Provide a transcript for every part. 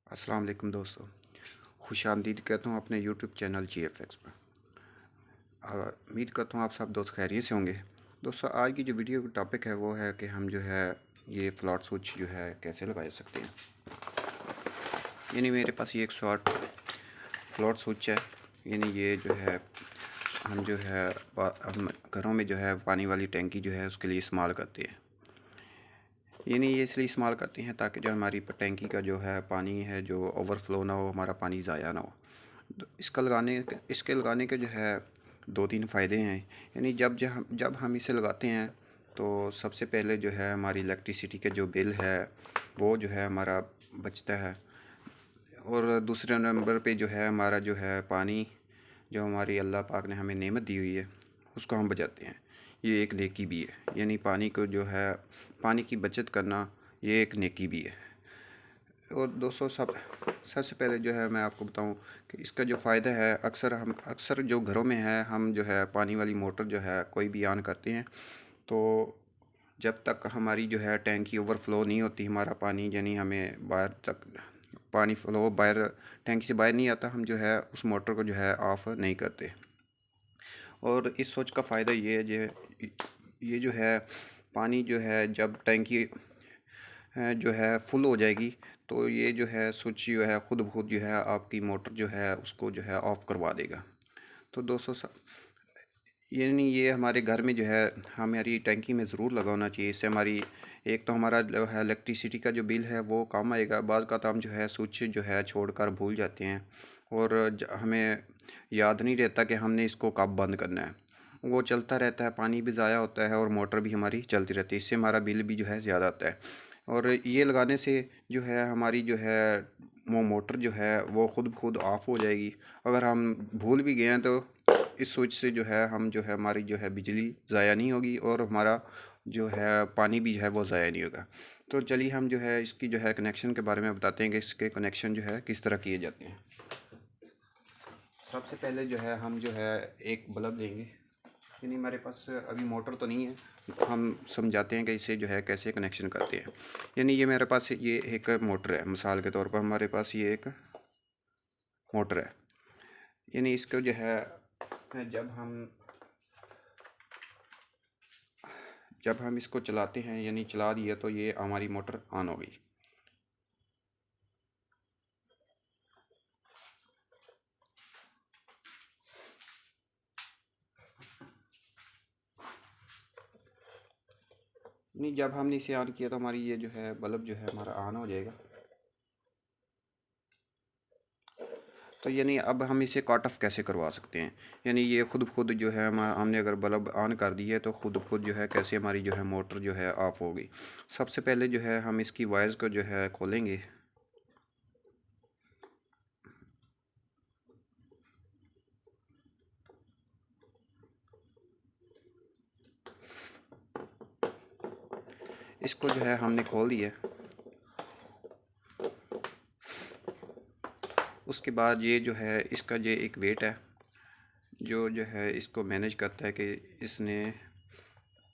अस्सलाम वालेकुम दोस्तों, खुश आमदीद कहता हूँ अपने यूट्यूब चैनल GFX पर। उम्मीद करता हूँ आप सब दोस्त खैरियत से होंगे। दोस्तों, आज की जो वीडियो का टॉपिक है वो है कि हम जो है ये फ्लॉट स्विच जो है कैसे लगा सकते हैं। यानी मेरे पास ये एक शॉर्ट फ्लॉट स्विच है। यानी ये जो है हम जो है हम घरों में जो है पानी वाली टैंकी जो है उसके लिए इस्तेमाल करते हैं। यानी ये इसलिए इस्तेमाल करते हैं ताकि जो हमारी टैंकी का जो है पानी है जो ओवरफ्लो ना हो, हमारा पानी ज़ाया ना हो। तो इसके लगाने के जो है दो तीन फ़ायदे हैं। यानी जब हम इसे लगाते हैं तो सबसे पहले जो है हमारी इलेक्ट्रिसिटी के जो बिल है वो जो है हमारा बचता है, और दूसरे नंबर पे जो है हमारा जो है पानी जो हमारी अल्लाह पाक ने हमें नेमत दी हुई है उसको हम बचाते हैं। ये एक नेकी भी है। यानी पानी को जो है पानी की बचत करना ये एक नेकी भी है। और दोस्तों, सबसे पहले जो है मैं आपको बताऊं कि इसका जो फ़ायदा है, अक्सर जो घरों में है हम जो है पानी वाली मोटर जो है कोई भी ऑन करते हैं तो जब तक हमारी जो है टैंकी ओवरफ्लो नहीं होती, हमारा पानी यानी हमें बाहर तक पानी फ्लो बाहर टैंकी से बाहर नहीं आता, हम जो है उस मोटर को जो है ऑफ़ नहीं करते। और इस सोच का फ़ायदा ये है ये जो है पानी जो है जब टैंकी जो है फुल हो जाएगी तो ये जो है स्विच जो है ख़ुद ब खुद जो है आपकी मोटर जो है उसको जो है ऑफ़ करवा देगा। तो दोस्तों, यानी ये हमारे घर में जो है हमारी टैंकी में ज़रूर लगा होना चाहिए। इससे हमारी एक तो हमारा जो है इलेक्ट्रिसिटी का जो बिल है वो कम आएगा। बाद का तो हम जो है स्विच जो है छोड़कर भूल जाते हैं और हमें याद नहीं रहता कि हमने इसको कब बंद करना है। वो चलता रहता है, पानी भी ज़ाया होता है और मोटर भी हमारी चलती रहती है। इससे हमारा बिल भी जो है ज़्यादा आता है। और ये लगाने से जो है हमारी जो है वो मोटर जो है वो ख़ुद ब खुद ऑफ़ हो जाएगी। अगर हम भूल भी गए हैं तो इस स्विच से जो है हम जो है हमारी जो है बिजली ज़ाया नहीं होगी और हमारा जो है पानी भी जो है वो ज़ाया नहीं होगा। तो चलिए हम जो है इसकी जो है कनेक्शन के बारे में बताते हैं कि इसके कनेक्शन जो है किस तरह किए जाते हैं। सबसे पहले जो है हम जो है एक बल्ब लेंगे। यानी हमारे पास अभी मोटर तो नहीं है, हम समझाते हैं कि इसे जो है कैसे कनेक्शन करते हैं। यानी ये मेरे पास ये एक मोटर है, मिसाल के तौर पर हमारे पास ये एक मोटर है। यानी इसको जो है जब हम इसको चलाते हैं यानी चला दिया तो ये हमारी मोटर ऑन हो गई। नहीं, जब हमने इसे ऑन किया तो हमारी ये जो है बल्ब जो है हमारा ऑन हो जाएगा। तो यानी अब हम इसे कट ऑफ कैसे करवा सकते हैं। यानी ये खुद जो है हमने अगर बल्ब ऑन कर दी है तो खुद जो है कैसे हमारी जो है मोटर जो है ऑफ़ हो गई। सबसे पहले जो है हम इसकी वायर्स को जो है खोलेंगे। इसको जो है हमने खोल दिया। उसके बाद ये जो है इसका जो एक वेट है जो है इसको मैनेज करता है कि इसने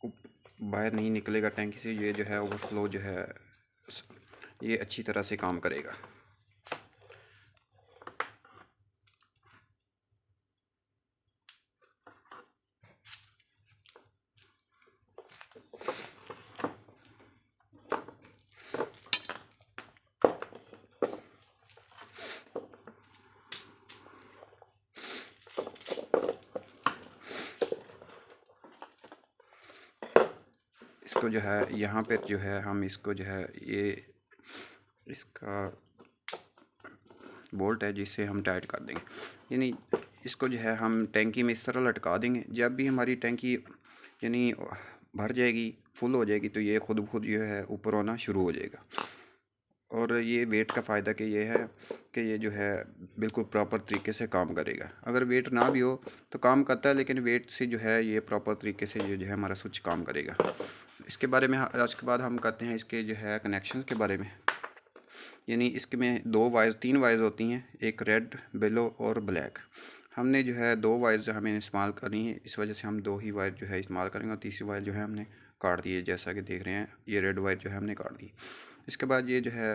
बाहर नहीं निकलेगा टैंकी से, ये जो है ओवरफ्लो जो है ये अच्छी तरह से काम करेगा। इसको जो है यहाँ पे जो है हम इसको जो है ये इसका बोल्ट है जिससे हम टाइट कर देंगे। यानी इसको जो है हम टैंकी में इस तरह लटका देंगे। जब भी हमारी टैंकी यानी भर जाएगी, फुल हो जाएगी, तो ये खुद ब खुद जो है ऊपर होना शुरू हो जाएगा। और ये वेट का फ़ायदा कि ये है कि ये जो है बिल्कुल प्रॉपर तरीके से काम करेगा। अगर वेट ना भी हो तो काम करता है, लेकिन वेट से जो है ये प्रॉपर तरीके से जो है हमारा स्विच काम करेगा। इसके बारे में आज के बाद हम करते हैं इसके जो है कनेक्शन के बारे में। यानी इसके में तीन वायर्स होती हैं, एक रेड, येलो और ब्लैक। हमने जो है दो वायर्स हमें इस्तेमाल करनी है, इस वजह से हम दो ही वायर जो है इस्तेमाल करेंगे और तीसरी वायर जो है हमने काट दी है। जैसा कि देख रहे हैं ये रेड वायर जो है हमने काट दी। इसके बाद ये जो है